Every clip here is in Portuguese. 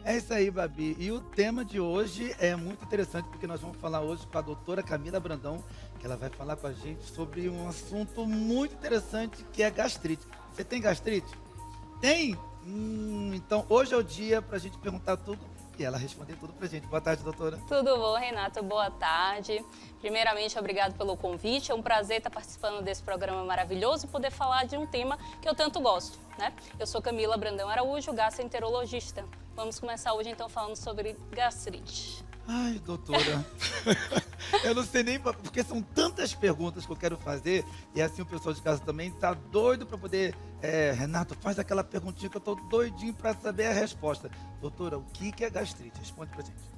É isso aí, Babi. E o tema de hoje é muito interessante porque nós vamos falar hoje com a doutora Camila Brandão, que ela vai falar com a gente sobre um assunto muito interessante que é gastrite. Você tem gastrite? Tem? Então hoje é o dia para a gente perguntar tudo e ela responder tudo pra gente. Boa tarde, doutora. Tudo bom, Renato? Boa tarde. Primeiramente, obrigado pelo convite. É um prazer estar participando desse programa maravilhoso e poder falar de um tema que eu tanto gosto, né? Eu sou Camila Brandão Araújo, gastroenterologista. Vamos começar hoje, então, falando sobre gastrite. Ai, doutora, eu não sei nem, porque são tantas perguntas que eu quero fazer, e assim o pessoal de casa também tá doido para poder, Renato, faz aquela perguntinha que eu tô doidinho para saber a resposta. Doutora, o que é gastrite? Responde pra gente.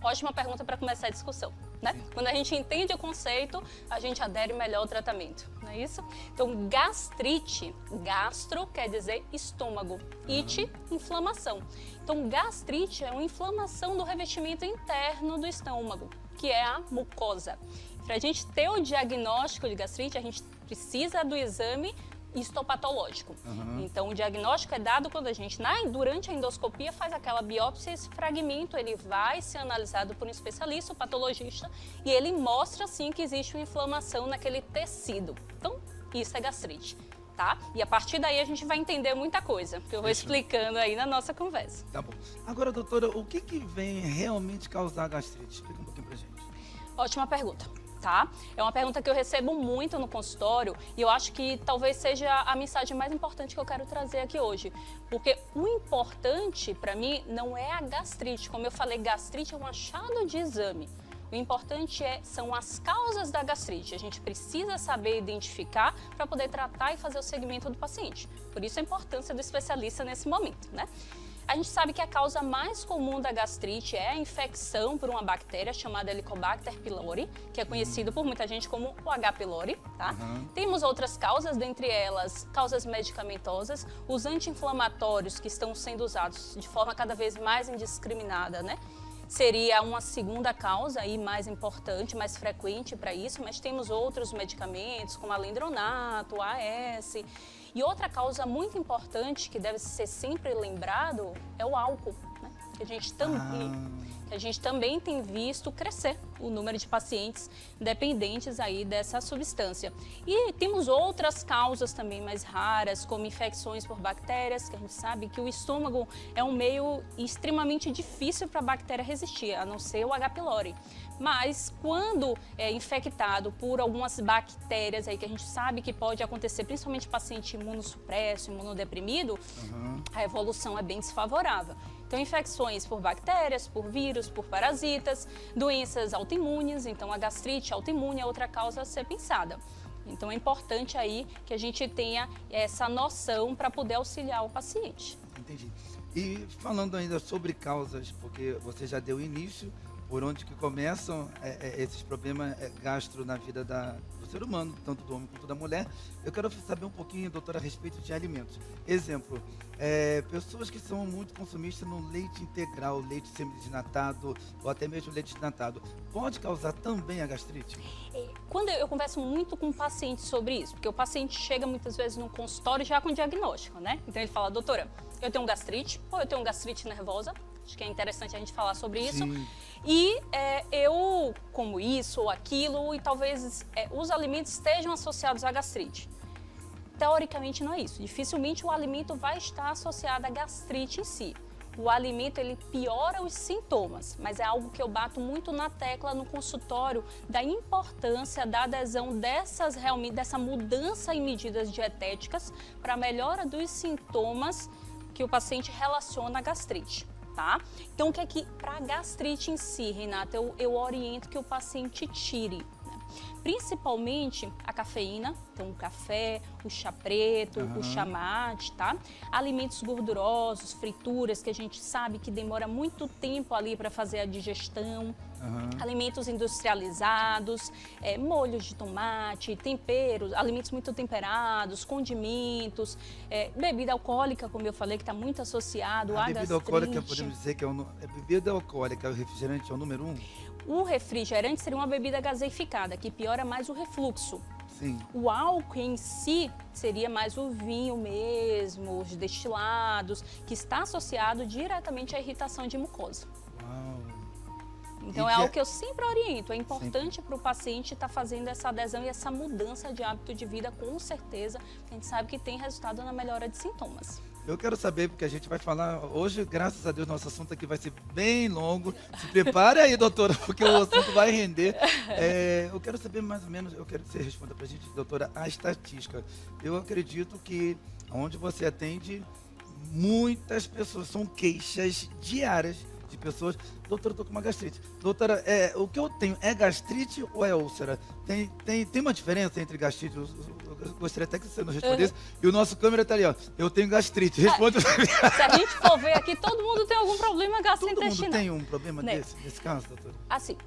Ótima pergunta para começar a discussão, né? Sim. Quando a gente entende o conceito, a gente adere melhor ao tratamento, não é isso? Então, gastrite, gastro quer dizer estômago, ite, inflamação. Então, gastrite é uma inflamação do revestimento interno do estômago, que é a mucosa. Para a gente ter o diagnóstico de gastrite, a gente precisa do exame histopatológico. Então, o diagnóstico é dado quando a gente, durante a endoscopia, faz aquela biópsia, esse fragmento, ele vai ser analisado por um especialista, o patologista, e ele mostra, sim, que existe uma inflamação naquele tecido. Então, isso é gastrite, tá? E a partir daí a gente vai entender muita coisa, que eu vou explicando aí na nossa conversa. Tá bom. Agora, doutora, o que vem realmente causar gastrite? Explica um pouquinho pra gente. Ótima pergunta. Tá? É uma pergunta que eu recebo muito no consultório e eu acho que talvez seja a mensagem mais importante que eu quero trazer aqui hoje. Porque o importante para mim não é a gastrite. Como eu falei, gastrite é um achado de exame. O importante são as causas da gastrite. A gente precisa saber identificar para poder tratar e fazer o segmento do paciente. Por isso a importância do especialista nesse momento, né? A gente sabe que a causa mais comum da gastrite é a infecção por uma bactéria chamada Helicobacter pylori, que é conhecido por muita gente como o H. pylori, tá? Temos outras causas, dentre elas, causas medicamentosas, os anti-inflamatórios que estão sendo usados de forma cada vez mais indiscriminada, né? Seria uma segunda causa aí mais importante, mais frequente para isso, mas temos outros medicamentos como alendronato, AS. E outra causa muito importante que deve ser sempre lembrado é o álcool, né? Que a gente também tem visto crescer o número de pacientes dependentes aí dessa substância. E temos outras causas também mais raras, como infecções por bactérias, que a gente sabe que o estômago é um meio extremamente difícil para a bactéria resistir, a não ser o H. pylori. Mas quando é infectado por algumas bactérias aí que a gente sabe que pode acontecer, principalmente paciente imunossupresso, imunodeprimido, a evolução é bem desfavorável. Então, infecções por bactérias, por vírus, por parasitas, doenças autoimunes, então a gastrite autoimune é outra causa a ser pensada. Então, é importante aí que a gente tenha essa noção para poder auxiliar o paciente. Entendi. E falando ainda sobre causas, porque você já deu início, por onde que começam esses problemas gastro na vida do ser humano, tanto do homem quanto da mulher. Eu quero saber um pouquinho, doutora, a respeito de alimentos. Exemplo, pessoas que são muito consumistas no leite integral, leite semidesnatado ou até mesmo leite desnatado, pode causar também a gastrite? Quando eu converso muito com o paciente sobre isso, porque o paciente chega muitas vezes no consultório já com diagnóstico, né? Então ele fala, doutora, eu tenho gastrite ou eu tenho gastrite nervosa. Acho que é interessante a gente falar sobre isso. Sim. E eu como isso ou aquilo e talvez os alimentos estejam associados à gastrite. Teoricamente não é isso. Dificilmente o alimento vai estar associado à gastrite em si. O alimento ele piora os sintomas, mas é algo que eu bato muito na tecla no consultório da importância da adesão dessa mudança em medidas dietéticas para a melhora dos sintomas que o paciente relaciona à gastrite. Tá? Então, o que é que, para a gastrite em si, Renata, eu oriento que o paciente tire, né? Principalmente a cafeína, então o café, o chá preto, o chá mate, tá? Alimentos gordurosos, frituras, que a gente sabe que demora muito tempo ali para fazer a digestão. Alimentos industrializados, molhos de tomate, temperos, alimentos muito temperados, condimentos, bebida alcoólica, como eu falei, que está muito associado à gastrite. Bebida alcoólica, podemos dizer que bebida alcoólica, o refrigerante é o número 1? O refrigerante seria uma bebida gaseificada, que piora mais o refluxo. Sim. O álcool em si seria mais o vinho mesmo, os destilados, que está associado diretamente à irritação de mucosa. Uau. Então E é que algo que eu sempre oriento. É importante para o paciente estar fazendo essa adesão e essa mudança de hábito de vida, com certeza. A gente sabe que tem resultado na melhora de sintomas. Eu quero saber, porque a gente vai falar hoje, graças a Deus, nosso assunto aqui vai ser bem longo. Se prepare aí, doutora, porque o assunto vai render. Eu quero saber mais ou menos, eu quero que você responda pra gente, doutora, a estatística. Eu acredito que onde você atende, muitas pessoas, são queixas diárias de pessoas. Doutora, eu tô com uma gastrite. Doutora, o que eu tenho é gastrite ou é úlcera? Tem uma diferença entre gastrite? Eu gostaria até que você nos respondesse. E o nosso câmera tá ali, ó. Eu tenho gastrite. Responde. Se a gente for ver aqui, todo mundo tem algum problema gastrointestinal. Todo mundo tem um problema Né? nesse caso, doutora? Assim,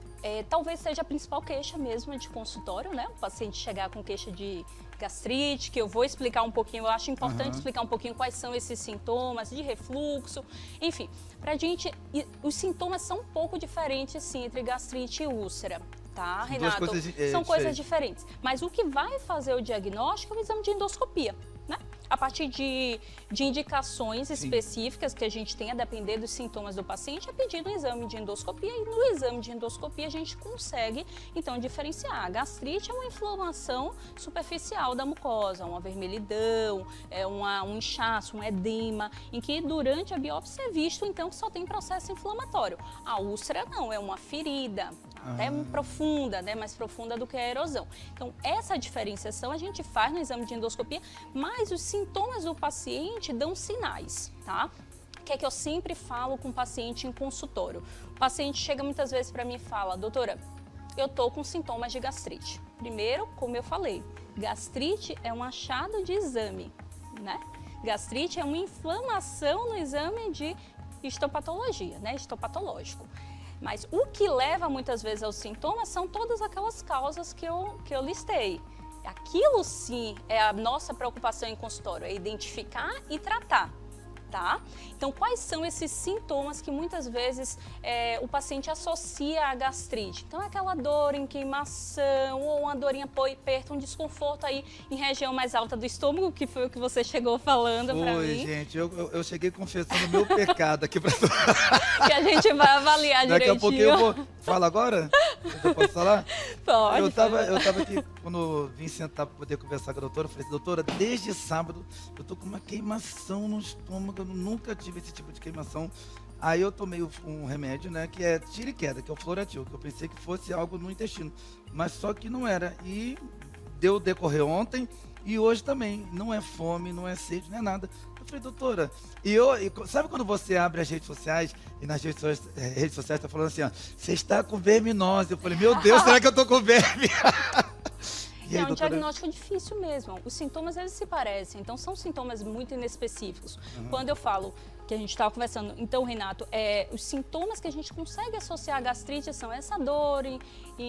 talvez seja a principal queixa mesmo de consultório, né? O paciente chegar com queixa de gastrite, que eu vou explicar um pouquinho, eu acho importante explicar um pouquinho quais são esses sintomas de refluxo, enfim. Pra gente, os sintomas são um pouco diferentes, sim, entre gastrite e úlcera. Tá, Renato? São coisas diferentes. Mas o que vai fazer o diagnóstico é o exame de endoscopia, né? A partir de indicações específicas que a gente tem a depender dos sintomas do paciente, é pedido um exame de endoscopia e no exame de endoscopia a gente consegue, então, diferenciar. A gastrite é uma inflamação superficial da mucosa, uma vermelhidão, um inchaço, um edema, em que durante a biópsia é visto, então, que só tem processo inflamatório. A úlcera não, é uma ferida, até profunda, né, mais profunda do que a erosão. Então, essa diferenciação a gente faz no exame de endoscopia, mas os sintomas do paciente dão sinais, tá? Que é que eu sempre falo com o paciente em consultório. O paciente chega muitas vezes para mim e fala: doutora, eu tô com sintomas de gastrite. Primeiro, como eu falei, gastrite é um achado de exame, né? Gastrite é uma inflamação no exame de histopatologia, né? Histopatológico. Mas o que leva muitas vezes aos sintomas são todas aquelas causas que eu listei. Aquilo sim é a nossa preocupação em consultório, é identificar e tratar, tá? Então, quais são esses sintomas que muitas vezes o paciente associa à gastrite? Então, é aquela dor em queimação, ou uma dorinha perto, um desconforto aí em região mais alta do estômago, que foi o que você chegou falando para mim. Oi, gente, eu cheguei confessando o meu pecado aqui para que a gente vai avaliar Daqui direitinho. a pouquinho eu vou... Fala agora? Eu posso falar? Pode. Eu tava aqui, quando vim sentar para poder conversar com a doutora, eu falei assim: doutora, desde sábado eu tô com uma queimação no estômago, eu nunca tive esse tipo de queimação. Aí eu tomei um remédio, né, que é tira e queda, que é o Floratil, que eu pensei que fosse algo no intestino, mas só que não era. E deu decorrer ontem e hoje também. Não é fome, não é sede, não é nada. Eu falei: doutora, sabe quando você abre as redes sociais e nas redes sociais tá falando assim, ó, você está com verminose? Eu falei: meu Deus, será que eu tô com verme? É um diagnóstico difícil mesmo. Os sintomas, eles se parecem, então são sintomas muito inespecíficos. Quando eu falo que a gente estava conversando, então, Renato, os sintomas que a gente consegue associar à gastrite são essa dor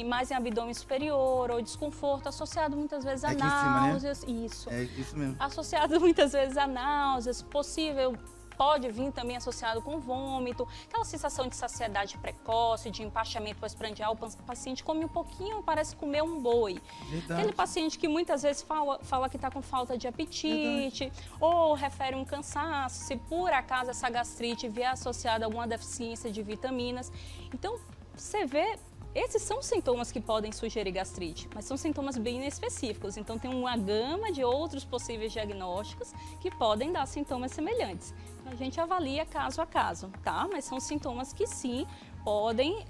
mais em abdômen superior, ou desconforto associado muitas vezes a náuseas. Cima, né? Isso. É isso mesmo. Associado muitas vezes a náuseas, pode vir também associado com vômito, aquela sensação de saciedade precoce, de empachamento pós-prandial, o paciente come um pouquinho, parece comer um boi. Verdade. Aquele paciente que muitas vezes fala que está com falta de apetite, ou refere um cansaço, se por acaso essa gastrite vier associada a alguma deficiência de vitaminas. Então, você vê... Esses são sintomas que podem sugerir gastrite, mas são sintomas bem específicos. Então, tem uma gama de outros possíveis diagnósticos que podem dar sintomas semelhantes. Então, a gente avalia caso a caso, tá? Mas são sintomas que sim podem,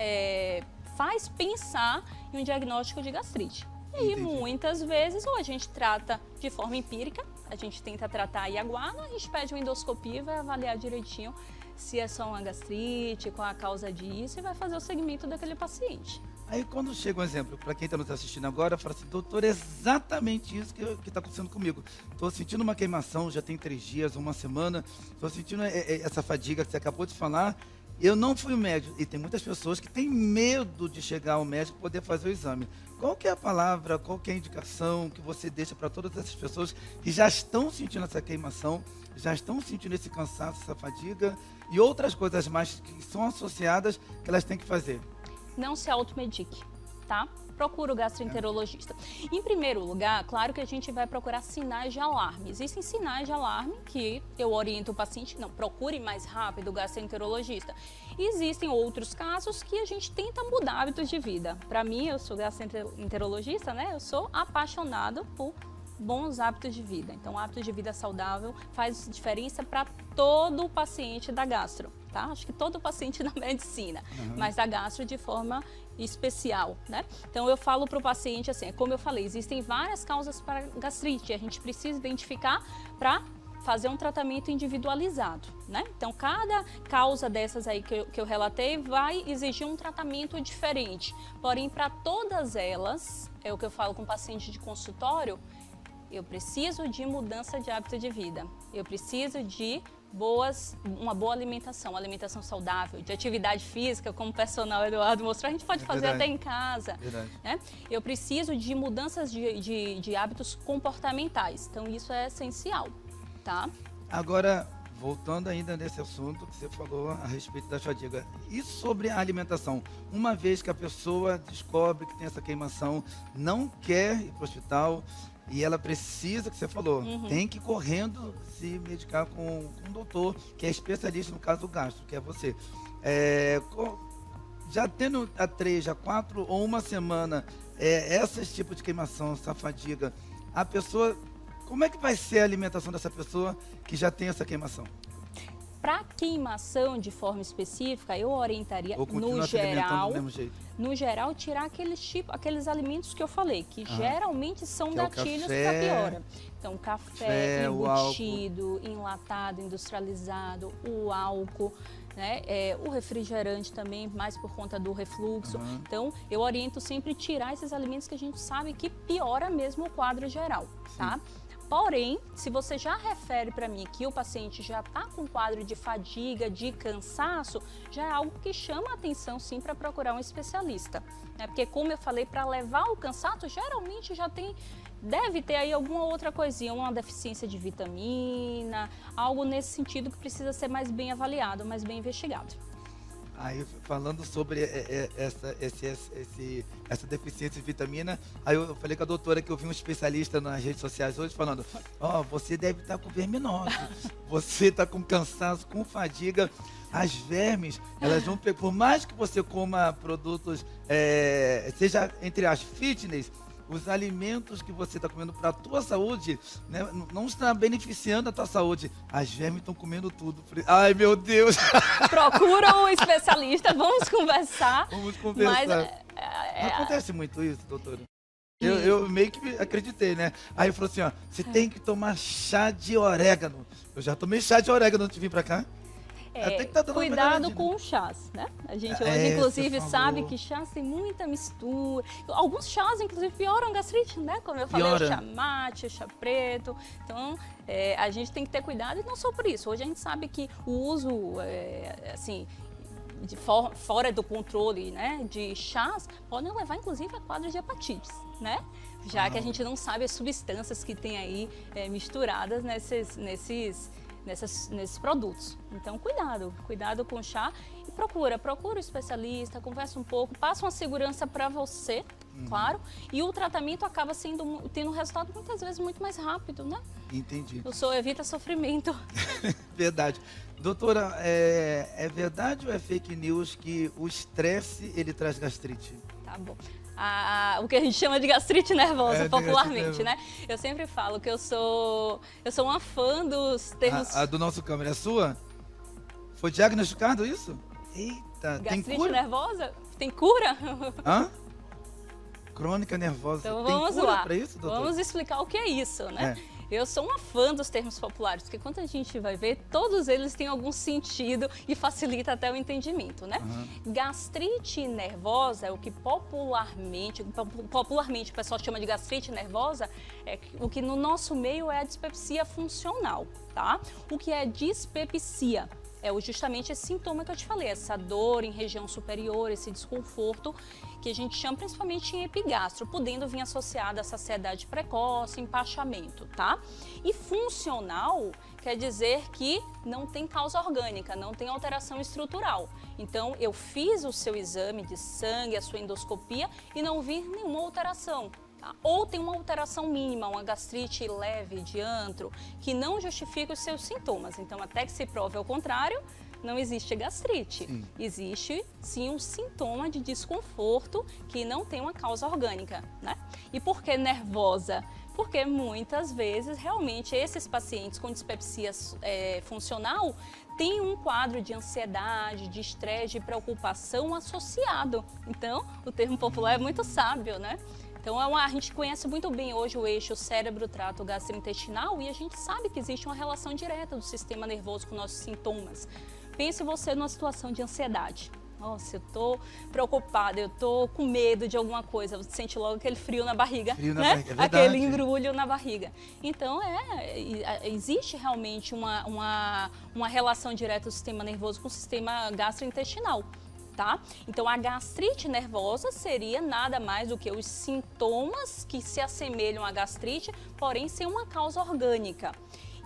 faz pensar em um diagnóstico de gastrite. E aí, muitas vezes, ou a gente trata de forma empírica, a gente tenta tratar e aguarda, a gente pede uma endoscopia e vai avaliar direitinho se é só uma gastrite, qual a causa disso, e vai fazer o segmento daquele paciente. Aí quando chega um exemplo, para quem está nos assistindo agora, fala assim: doutor, é exatamente isso que está acontecendo comigo. Estou sentindo uma queimação, já tem 3 dias, uma semana, estou sentindo essa fadiga que você acabou de falar. Eu não fui ao médico, e tem muitas pessoas que têm medo de chegar ao médico e poder fazer o exame. Qual que é a palavra, qual que é a indicação que você deixa para todas essas pessoas que já estão sentindo essa queimação, já estão sentindo esse cansaço, essa fadiga e outras coisas mais que são associadas que elas têm que fazer? Não se automedique, tá? Procura o gastroenterologista. Em primeiro lugar, claro que a gente vai procurar sinais de alarme. Existem sinais de alarme que eu oriento o paciente, não, procure mais rápido o gastroenterologista. Existem outros casos que a gente tenta mudar hábitos de vida. Para mim, eu sou gastroenterologista, né? Eu sou apaixonado por bons hábitos de vida. Então, hábitos de vida saudável faz diferença para todo paciente da gastro, tá? Acho que todo paciente da medicina, mas da gastro de forma especial, né? Então, eu falo para o paciente assim, como eu falei, existem várias causas para gastrite, a gente precisa identificar para fazer um tratamento individualizado, né? Então, cada causa dessas aí que eu relatei vai exigir um tratamento diferente. Porém, para todas elas, é o que eu falo com o paciente de consultório, eu preciso de mudança de hábito de vida. Eu preciso de uma boa alimentação saudável, de atividade física, como o personal Eduardo mostrou, a gente pode fazer até em casa. Né? Eu preciso de mudanças de hábitos comportamentais. Então, isso é essencial, tá? Agora, voltando ainda nesse assunto que você falou a respeito da fadiga, e sobre a alimentação? Uma vez que a pessoa descobre que tem essa queimação, não quer ir para o hospital, e ela precisa, que você falou, tem que ir correndo se medicar com um doutor, que é especialista no caso do gastro, que é você. Já tendo há 3, 4 ou uma semana, esses tipos de queimação, essa fadiga, a pessoa, como é que vai ser a alimentação dessa pessoa que já tem essa queimação? Para queimação de forma específica, eu orientaria no geral tirar aqueles alimentos que eu falei, que geralmente são gatilhos para piora. Então, café embutido, enlatado, industrializado, o álcool, né? O refrigerante também, mais por conta do refluxo. Então, eu oriento sempre tirar esses alimentos que a gente sabe que piora mesmo o quadro geral, tá? Porém, se você já refere para mim que o paciente já está com quadro de fadiga, de cansaço, já é algo que chama a atenção sim para procurar um especialista. Né? Porque como eu falei, para levar o cansaço, geralmente deve ter aí alguma outra coisinha, uma deficiência de vitamina, algo nesse sentido que precisa ser mais bem avaliado, mais bem investigado. Aí, falando sobre essa deficiência de vitamina, aí eu falei com a doutora que eu vi um especialista nas redes sociais hoje falando, você deve estar com verminose, você está com cansaço, com fadiga. As vermes, elas vão pegar, por mais que você coma produtos, seja entre as fitness, os alimentos que você está comendo para a tua saúde, né, não está beneficiando a tua saúde. As vermes estão comendo tudo. Ai, meu Deus! Procura um especialista, vamos conversar. Vamos conversar. Não acontece muito isso, doutora? Eu meio que acreditei, né? Aí falou assim, você tem que tomar chá de orégano. Eu já tomei chá de orégano antes de vir para cá. Cuidado com os chás, né? A gente hoje, inclusive, sabe que chás tem muita mistura. Alguns chás, inclusive, pioram a gastrite, né? Como eu falei, o chá mate, o chá preto. Então, a gente tem que ter cuidado e não só por isso. Hoje a gente sabe que o uso, fora do controle, né, de chás, podem levar, inclusive, a quadros de hepatites, né? Já que a gente não sabe as substâncias que tem aí misturadas nesses produtos. Então, cuidado com o chá e procura o especialista, conversa um pouco, passa uma segurança para você, claro, e o tratamento acaba tendo um resultado muitas vezes muito mais rápido, né? Entendi. Evita sofrimento. Verdade. Doutora, é verdade ou é fake news que o estresse, ele traz gastrite? Tá bom. O que a gente chama de gastrite nervosa, popularmente, né? Eu sempre falo que eu sou uma fã dos termos... A do nosso câmera é sua? Foi diagnosticado isso? Eita, gastrite tem cura? Nervosa? Tem cura? Hã? Crônica nervosa. Então tem vamos cura lá. Pra isso, doutor? Vamos explicar o que é isso, né? Eu sou uma fã dos termos populares, porque quando a gente vai ver, todos eles têm algum sentido e facilita até o entendimento, né? Gastrite nervosa é o que popularmente o pessoal chama de gastrite nervosa, o que no nosso meio é a dispepsia funcional, tá? O que é dispepsia? justamente esse sintoma que eu te falei, essa dor em região superior, esse desconforto que a gente chama principalmente em epigastro, podendo vir associada a saciedade precoce, empachamento, tá? E funcional quer dizer que não tem causa orgânica, não tem alteração estrutural. Então, eu fiz o seu exame de sangue, a sua endoscopia e não vi nenhuma alteração. Tá? Ou tem uma alteração mínima, uma gastrite leve de antro, que não justifica os seus sintomas. Então, até que se prove ao contrário, não existe gastrite. Sim. Existe, sim, um sintoma de desconforto que não tem uma causa orgânica, né? E por que nervosa? Porque muitas vezes, realmente, esses pacientes com dispepsia funcional têm um quadro de ansiedade, de estresse, de preocupação associado. Então, o termo popular é muito sábio, né? Então, a gente conhece muito bem hoje o eixo cérebro-trato gastrointestinal e a gente sabe que existe uma relação direta do sistema nervoso com nossos sintomas. Pense você numa situação de ansiedade. Nossa, eu tô preocupada, eu tô com medo de alguma coisa. Você sente logo aquele frio na barriga, Frio na né? barriga, é verdade. Aquele embrulho na barriga. Então, existe realmente uma relação direta do sistema nervoso com o sistema gastrointestinal. Tá? Então, a gastrite nervosa seria nada mais do que os sintomas que se assemelham à gastrite, porém sem uma causa orgânica.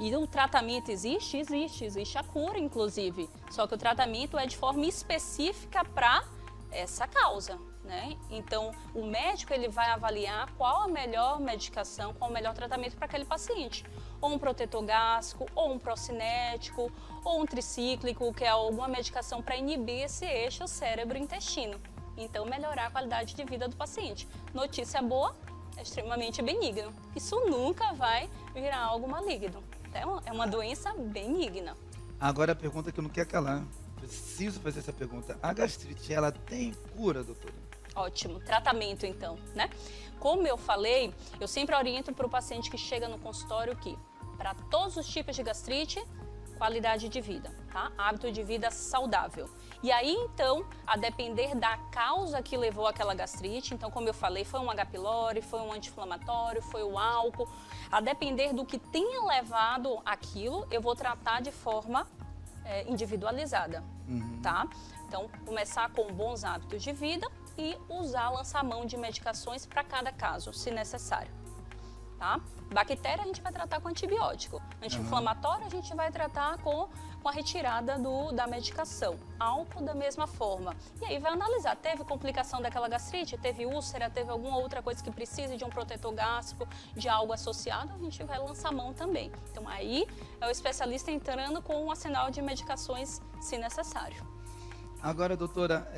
E o tratamento existe? Existe a cura, inclusive. Só que o tratamento é de forma específica para essa causa, né? Então, o médico ele vai avaliar qual a melhor medicação, qual o melhor tratamento para aquele paciente. Ou um protetor gástrico, ou um procinético, ou um tricíclico, que é alguma medicação para inibir esse eixo cérebro-intestino. Então, melhorar a qualidade de vida do paciente. Notícia boa, é extremamente benigno. Isso nunca vai virar algo maligno. É uma doença benigna. Agora a pergunta que eu não quero calar. Preciso fazer essa pergunta. A gastrite, ela tem cura, doutora? Ótimo. Tratamento, então, né? Como eu falei, eu sempre oriento para o paciente que chega no consultório que, para todos os tipos de gastrite, qualidade de vida, tá? Hábito de vida saudável. E aí, então, a depender da causa que levou àquela gastrite, então, como eu falei, foi um H. pylori, foi um anti-inflamatório, foi o álcool, a depender do que tenha levado aquilo, eu vou tratar de forma individualizada, tá? Então, começar com bons hábitos de vida e lançar mão de medicações para cada caso, se necessário. Tá? Bactéria a gente vai tratar com antibiótico. Anti-inflamatório a gente vai tratar com a retirada da medicação. Álcool da mesma forma. E aí vai analisar, teve complicação daquela gastrite, teve úlcera, teve alguma outra coisa que precise de um protetor gástrico, de algo associado, a gente vai lançar mão também. Então aí é o especialista entrando com um arsenal de medicações, se necessário. Agora, doutora,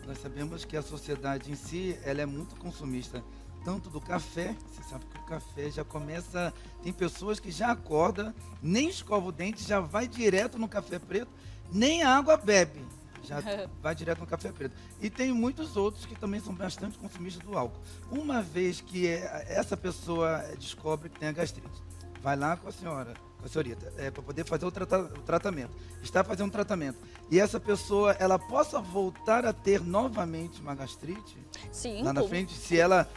nós sabemos que a sociedade em si, ela é muito consumista. Tanto do café, você sabe que o café já começa... Tem pessoas que já acordam, nem escova o dente, já vai direto no café preto, nem a água bebe, já vai direto no café preto. E tem muitos outros que também são bastante consumistas do álcool. Uma vez que essa pessoa descobre que tem a gastrite, vai lá com a senhorita, para poder fazer o tratamento. Está fazendo um tratamento. E essa pessoa, ela possa voltar a ter novamente uma gastrite? Sim. Lá na frente, se ela,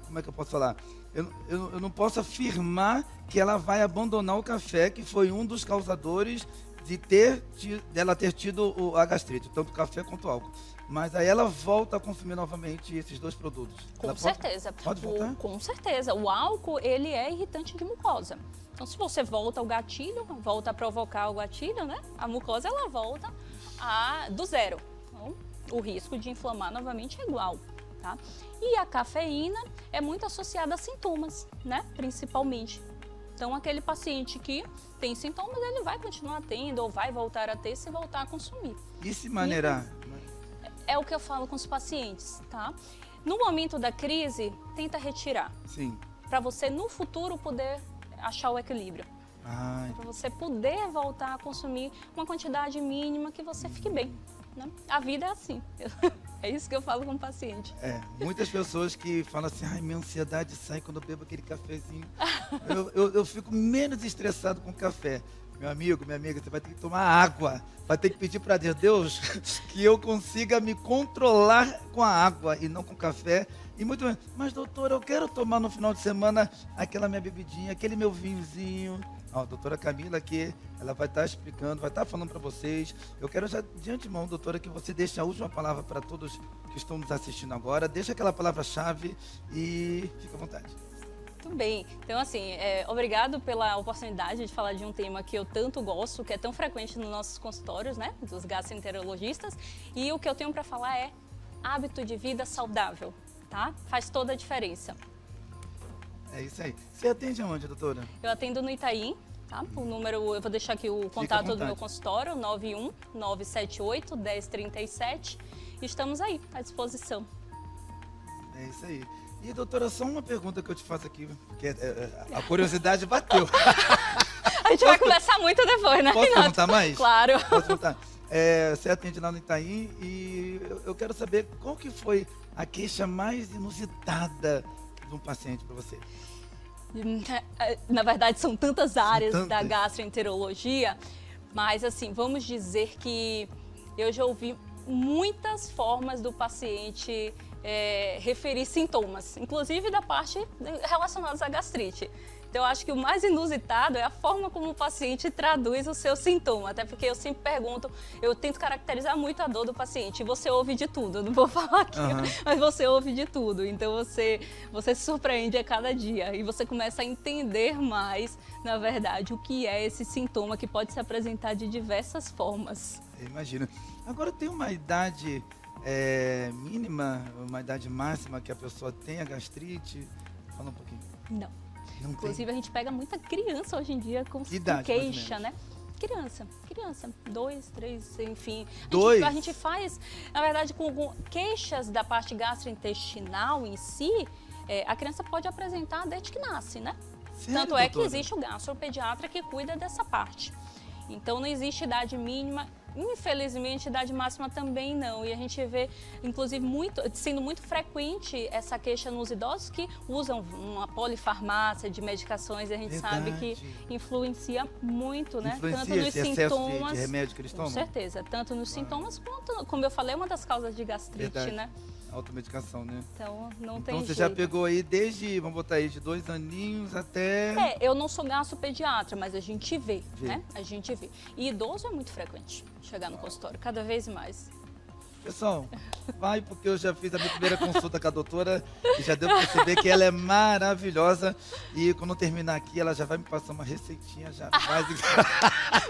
como é que eu posso falar? Eu não posso afirmar que ela vai abandonar o café, que foi um dos causadores dela ter tido a gastrite, tanto o café quanto o álcool. Mas aí ela volta a consumir novamente esses dois produtos. Com certeza. Pode voltar? Com certeza. O álcool, ele é irritante de mucosa. Então, se você volta ao gatilho, volta a provocar o gatilho, né? A mucosa, ela volta do zero. Então, o risco de inflamar novamente é igual. Tá? E a cafeína é muito associada a sintomas, né? Principalmente. Então, aquele paciente que tem sintomas, ele vai continuar tendo ou vai voltar a ter se voltar a consumir. E se maneirar? É o que eu falo com os pacientes, tá? No momento da crise, tenta retirar. Sim. Para você, no futuro, poder achar o equilíbrio. Para você poder voltar a consumir uma quantidade mínima que você fique bem. Né? A vida é assim. É isso que eu falo com o paciente. Muitas pessoas que falam assim, minha ansiedade sai quando eu bebo aquele cafezinho. Eu fico menos estressado com o café. Meu amigo, minha amiga, você vai ter que tomar água. Vai ter que pedir para Deus, Deus, que eu consiga me controlar com a água e não com café. E muito bem. Mas, doutora, eu quero tomar no final de semana aquela minha bebidinha, aquele meu vinhozinho. Ó, a doutora Camila aqui, ela vai estar explicando, vai estar falando para vocês. Eu quero já, de antemão, doutora, que você deixe a última palavra para todos que estão nos assistindo agora. Deixa aquela palavra-chave e fica à vontade. Muito bem. Então, assim, obrigado pela oportunidade de falar de um tema que eu tanto gosto, que é tão frequente nos nossos consultórios, né, dos gastroenterologistas. E o que eu tenho para falar é hábito de vida saudável, tá? Faz toda a diferença. É isso aí. Você atende aonde, doutora? Eu atendo no Itaim, tá? O número, eu vou deixar aqui o contato do meu consultório, 91-978-1037. Estamos aí, à disposição. É isso aí. E, doutora, só uma pergunta que eu te faço aqui, porque a curiosidade bateu. A gente vai conversar muito depois, né, Posso Renato? perguntar mais? Claro. Posso perguntar? Você atende lá no Itaim e eu quero saber qual que foi a queixa mais inusitada de um paciente para você. Na verdade, são tantas áreas tantas. da gastroenterologia, mas assim, vamos dizer que eu já ouvi muitas formas do paciente referir sintomas, inclusive da parte relacionadas à gastrite. Então, eu acho que o mais inusitado é a forma como o paciente traduz o seu sintoma, até porque eu sempre pergunto, eu tento caracterizar muito a dor do paciente, e você ouve de tudo, eu não vou falar aqui, mas você ouve de tudo, então você se surpreende a cada dia e você começa a entender mais, na verdade, o que é esse sintoma que pode se apresentar de diversas formas. Imagina. Agora, tem uma idade mínima, uma idade máxima que a pessoa tenha gastrite? Fala um pouquinho. Não. Não Inclusive, tem? a gente pega muita criança hoje em dia com idade, queixa, mais ou né? Criança, 2, 3, enfim. Dois? A gente faz, na verdade, com queixas da parte gastrointestinal em si, a criança pode apresentar desde que nasce, né? Sério, Tanto é que doutora? existe o gastropediatra que cuida dessa parte. Então, não existe idade mínima. Infelizmente, idade máxima também não. E a gente vê, inclusive, sendo muito frequente essa queixa nos idosos que usam uma polifarmácia de medicações. E a gente sabe que influencia muito, né? Influencia Tanto nos esse sintomas, excesso de remédio que eles tomam? com certeza. Tanto nos sintomas quanto, como eu falei, é uma das causas de gastrite, Verdade. né? Automedicação, né? Então, não tem Então você jeito. já pegou aí desde, vamos botar aí, de 2 aninhos até... Eu não sou gastropediatra, mas a gente vê, né? A gente vê. E idoso é muito frequente chegar no consultório, cada vez mais. Pessoal, vai, porque eu já fiz a minha primeira consulta com a doutora e já deu para perceber que ela é maravilhosa. E quando eu terminar aqui, ela já vai me passar uma receitinha já básica.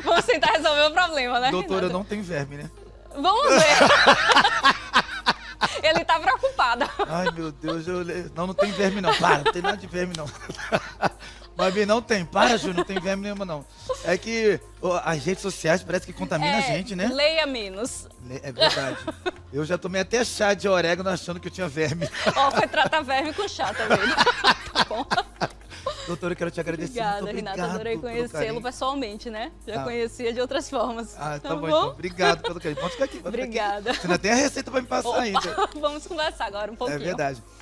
Vamos tentar resolver o problema, né, Doutora, Renato? não tem verme, né? Vamos ver. Ele tá preocupado. Ai, meu Deus, não tem verme não. Para, não tem nada de verme não. Babi, não tem. Para, Ju, não tem verme nenhuma não. É que as redes sociais parece que contamina a gente, né? Leia menos. É verdade. Eu já tomei até chá de orégano achando que eu tinha verme. Ó, foi tratar verme com chá também. Tá bom. Doutora, eu quero te agradecer. Obrigada, muito obrigado. Renata. Adorei pelo conhecê-lo carinho. pessoalmente, né? Já Tá. conhecia de outras formas. Ah, tá bom, então. Obrigado pelo carinho. Pode ficar aqui. Pode ficar aqui. Obrigada. Você ainda tem a receita para me passar ainda. Vamos conversar agora um pouquinho. É verdade.